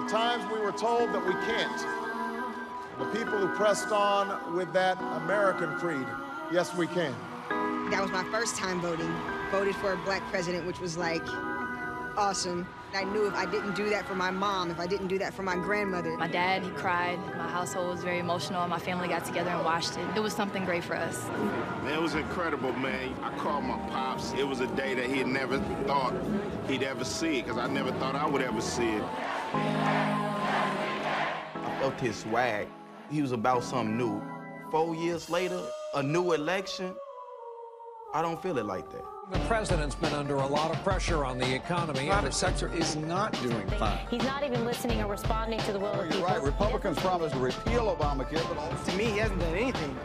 At times we were told that we can't. The people who pressed on with that American creed, yes, we can. That was my first time voting. Voted for a black president, which was like awesome. I knew if I didn't do that for my mom, if I didn't do that for my grandmother. My dad, he cried. My household was very emotional. My family got together and watched it. It was something great for us. Man, it was incredible, man. I called my pops. It was a day that he had never thought he'd ever see, because I never thought I would ever see it. I felt his swag. He was about something new. 4 years later, a new election, I don't feel it like that. The president's been under a lot of pressure on the economy. The private sector is not doing fine. He's not even listening or responding to the will of people. You're right. Republicans promised to repeal Obamacare, but to me, he hasn't done anything.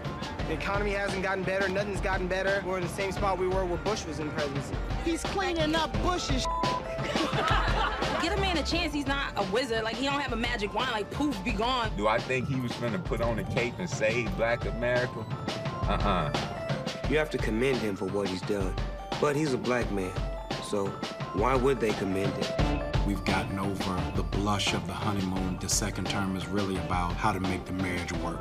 The economy hasn't gotten better. Nothing's gotten better. We're in the same spot we were when Bush was in presidency. He's cleaning up Bush's Give a man a chance. He's not a wizard. Like, he don't have a magic wand, like, poof, be gone. Do I think he was gonna put on a cape and save Black America? You have to commend him for what he's done. But he's a black man, so why would they commend him? We've gotten over the blush of the honeymoon. The second term is really about how to make the marriage work.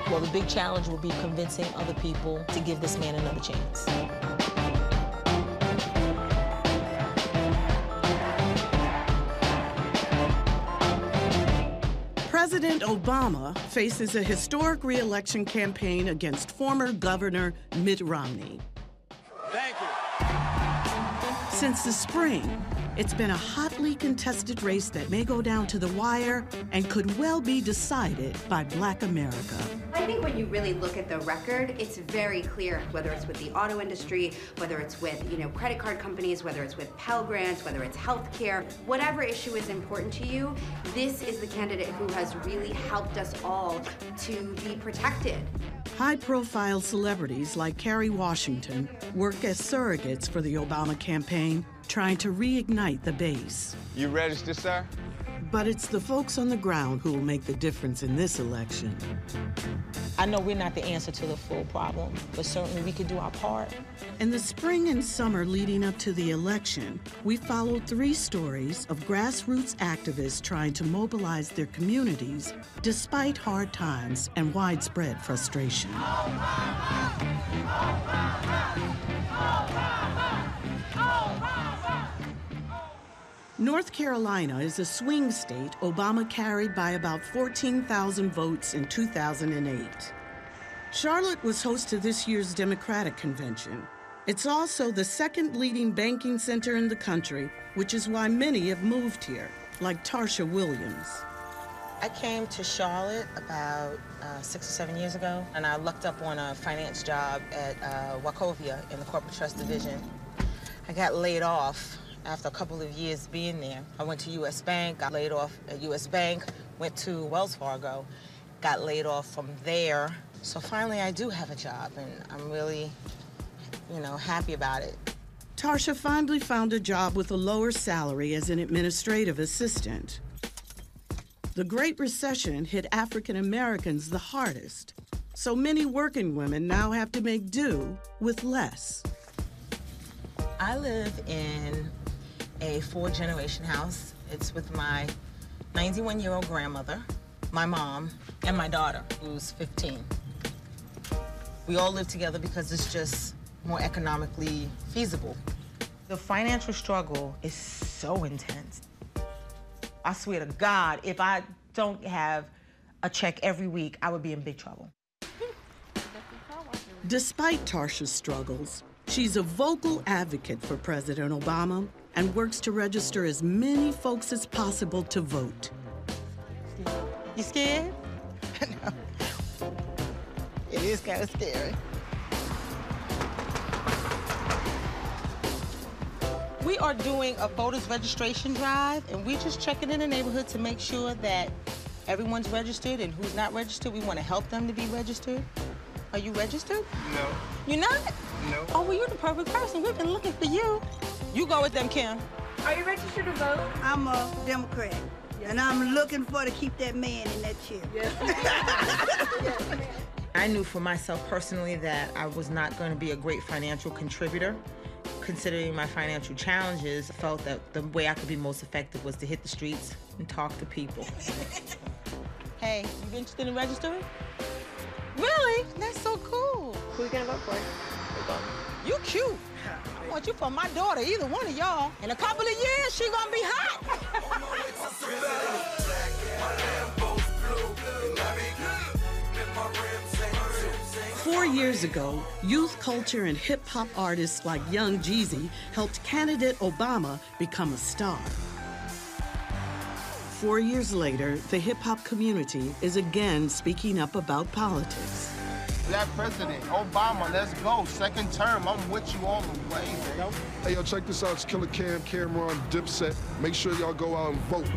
Well, the big challenge will be convincing other people to give this man another chance. President Obama faces a historic re-election campaign against former Governor Mitt Romney. Thank you. Since the spring, it's been a hotly contested race that may go down to the wire and could well be decided by Black America. I think when you really look at the record, it's very clear, whether it's with the auto industry, whether it's with, credit card companies, whether it's with Pell Grants, whether it's healthcare, whatever issue is important to you, this is the candidate who has really helped us all to be protected. High-profile celebrities like Kerry Washington work as surrogates for the Obama campaign, trying to reignite the base. You registered, sir? But it's the folks on the ground who will make the difference in this election. I know we're not the answer to the full problem, but certainly we could do our part. In the spring and summer leading up to the election, we followed 3 stories of grassroots activists trying to mobilize their communities despite hard times and widespread frustration. North Carolina is a swing state Obama carried by about 14,000 votes in 2008. Charlotte was host to this year's Democratic convention. It's also the second leading banking center in the country, which is why many have moved here, like Tarsha Williams. I came to Charlotte about 6 or 7 years ago, and I looked up on a finance job at Wachovia in the corporate trust division. I got laid off after a couple of years being there. I went to U.S. Bank, got laid off at U.S. Bank, went to Wells Fargo, got laid off from there. So finally I do have a job, and I'm really, happy about it. Tarsha finally found a job with a lower salary as an administrative assistant. The Great Recession hit African Americans the hardest, so many working women now have to make do with less. I live in a 4-generation house. It's with my 91-year-old grandmother, my mom, and my daughter, who's 15. We all live together because it's just more economically feasible. The financial struggle is so intense. I swear to God, if I don't have a check every week, I would be in big trouble. Despite Tarsha's struggles, she's a vocal advocate for President Obama and works to register as many folks as possible to vote. You scared? No. It is kind of scary. We are doing a voters registration drive, and we're just checking in the neighborhood to make sure that everyone's registered, and who's not registered, we want to help them to be registered. Are you registered? No. You're not? No. Oh, well, you're the perfect person. We've been looking for you. You go with them, Kim. Are you registered to vote? I'm a Democrat, and I'm looking for to keep that man in that chair. Yes, ma'am. Yes, ma'am. I knew for myself personally that I was not going to be a great financial contributor Considering my financial challenges, I felt that the way I could be most effective was to hit the streets and talk to people. Hey, you interested in registering? Really? That's so cool. Who are you gonna vote for? You cute. I want you for my daughter, either one of y'all. In a couple of years, she gonna be hot. 4 years ago, youth culture and hip-hop artists like Young Jeezy helped candidate Obama become a star. 4 years later, the hip-hop community is again speaking up about politics. Black president, Obama, let's go. Second term, I'm with you all the way, man. Hey, yo, check this out. It's Killer Cam, Cameron, Dipset. Make sure y'all go out and vote.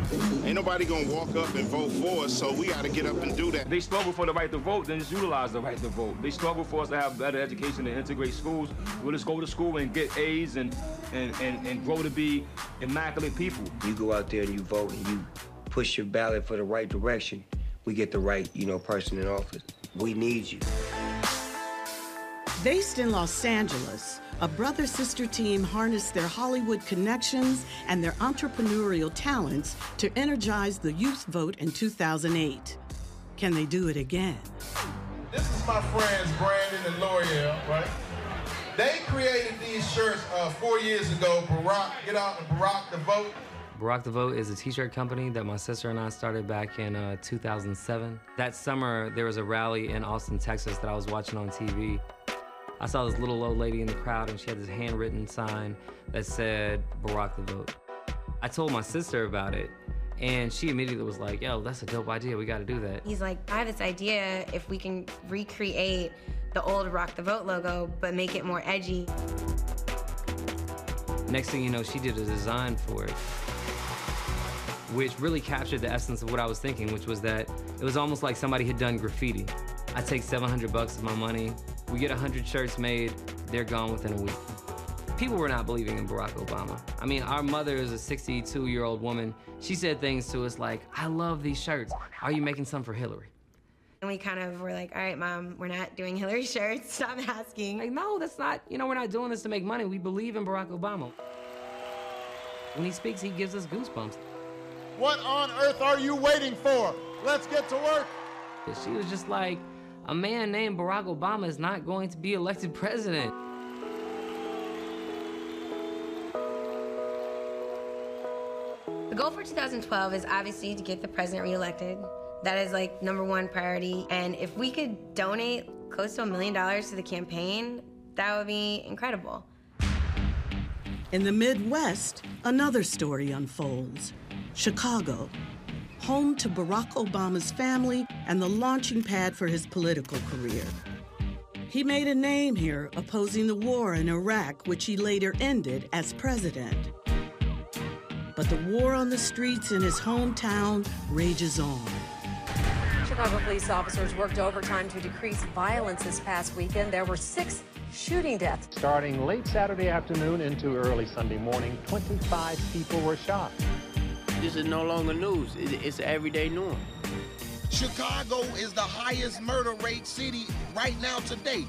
Ain't nobody gonna walk up and vote for us, so we gotta get up and do that. They struggle for the right to vote, then just utilize the right to vote. They struggle for us to have better education and integrate schools. We'll just go to school and get A's and grow to be immaculate people. You go out there and you vote and you push your ballot for the right direction, we get the right, person in office. We need you. Based in Los Angeles, a brother-sister team harnessed their Hollywood connections and their entrepreneurial talents to energize the youth vote in 2008. Can they do it again? This is my friends Brandon and L'Oreal, right? They created these shirts 4 years ago. Barack, get out and Barack the vote. Barack the Vote is a t-shirt company that my sister and I started back in 2007. That summer, there was a rally in Austin, Texas that I was watching on TV. I saw this little old lady in the crowd and she had this handwritten sign that said, Barack the Vote. I told my sister about it and she immediately was like, yo, that's a dope idea, we gotta do that. He's like, I have this idea if we can recreate the old Rock the Vote logo, but make it more edgy. Next thing you know, she did a design for it, which really captured the essence of what I was thinking, which was that it was almost like somebody had done graffiti. I take $700 of my money, we get 100 shirts made, they're gone within a week. People were not believing in Barack Obama. I mean, our mother is a 62-year-old woman. She said things to us like, I love these shirts. Are you making some for Hillary? And we kind of were like, all right, Mom, we're not doing Hillary shirts, stop asking. Like, no, that's not, we're not doing this to make money. We believe in Barack Obama. When he speaks, he gives us goosebumps. What on earth are you waiting for? Let's get to work. She was just like, a man named Barack Obama is not going to be elected president. The goal for 2012 is obviously to get the president reelected. That is like #1 priority. And if we could donate close to $1 million to the campaign, that would be incredible. In the Midwest, another story unfolds. Chicago, home to Barack Obama's family and the launching pad for his political career. He made a name here opposing the war in Iraq, which he later ended as president. But the war on the streets in his hometown rages on. Chicago police officers worked overtime to decrease violence this past weekend. There were 6 shooting deaths. Starting late Saturday afternoon into early Sunday morning, 25 people were shot. This is no longer news. It's an everyday norm. Chicago is the highest murder rate city right now to date.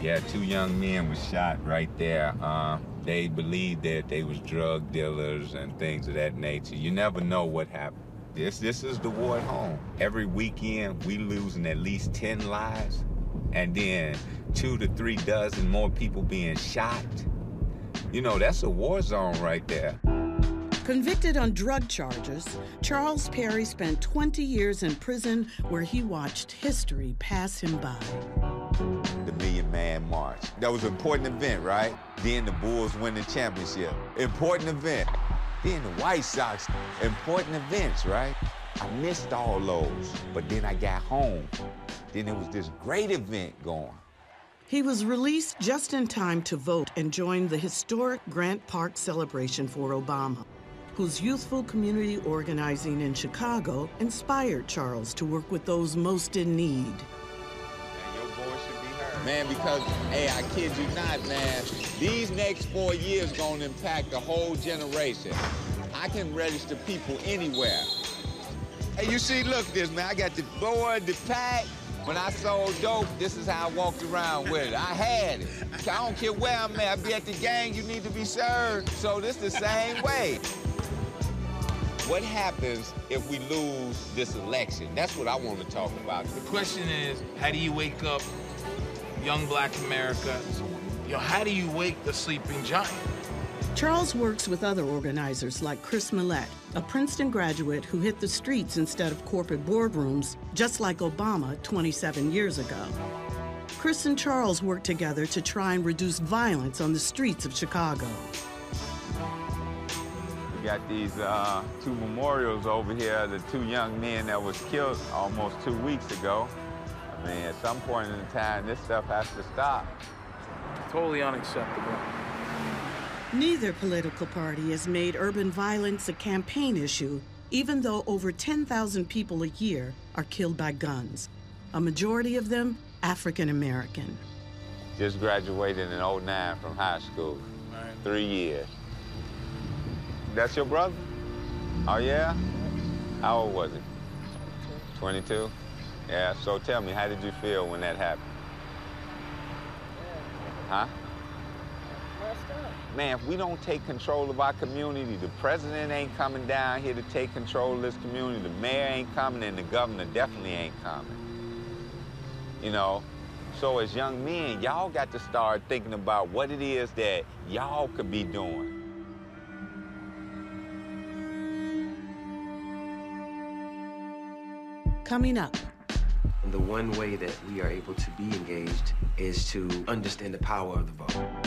Yeah, 2 young men were shot right there. They believed that they was drug dealers and things of that nature. You never know what happened. This is the war at home. Every weekend, we losing at least 10 lives, and then 2 to 3 dozen more people being shot. That's a war zone right there. Convicted on drug charges, Charles Perry spent 20 years in prison where he watched history pass him by. The Million Man March. That was an important event, right? Then the Bulls win the championship. Important event. Then the White Sox. Important events, right? I missed all those, but then I got home. Then there was this great event going. He was released just in time to vote and join the historic Grant Park celebration for Obama, whose youthful community organizing in Chicago inspired Charles to work with those most in need. Man, because, hey, I kid you not, man, these next 4 years gonna impact the whole generation. I can register people anywhere. Hey, you see, look this, man, I got the board, the pack, When I sold dope, this is how I walked around with it. I had it. I don't care where I'm at. I be at the gang, you need to be served. So this the same way. What happens if we lose this election? That's what I want to talk about. The question is, how do you wake up young black America? How do you wake the sleeping giant? Charles works with other organizers like Chris Millett, a Princeton graduate who hit the streets instead of corporate boardrooms, just like Obama 27 years ago. Chris and Charles work together to try and reduce violence on the streets of Chicago. We got these two memorials over here, the two young men that was killed almost 2 weeks ago. I mean, at some point in time, this stuff has to stop. Totally unacceptable. Neither political party has made urban violence a campaign issue, even though over 10,000 people a year are killed by guns. A majority of them African American. Just graduated in '09 from high school. Right. 3 years. That's your brother? Oh, yeah? How old was he? 22? Yeah, so tell me, how did you feel when that happened? Huh? Man, if we don't take control of our community, the president ain't coming down here to take control of this community, the mayor ain't coming, and the governor definitely ain't coming. You know? So as young men, y'all got to start thinking about what it is that y'all could be doing. Coming up. The one way that we are able to be engaged is to understand the power of the vote.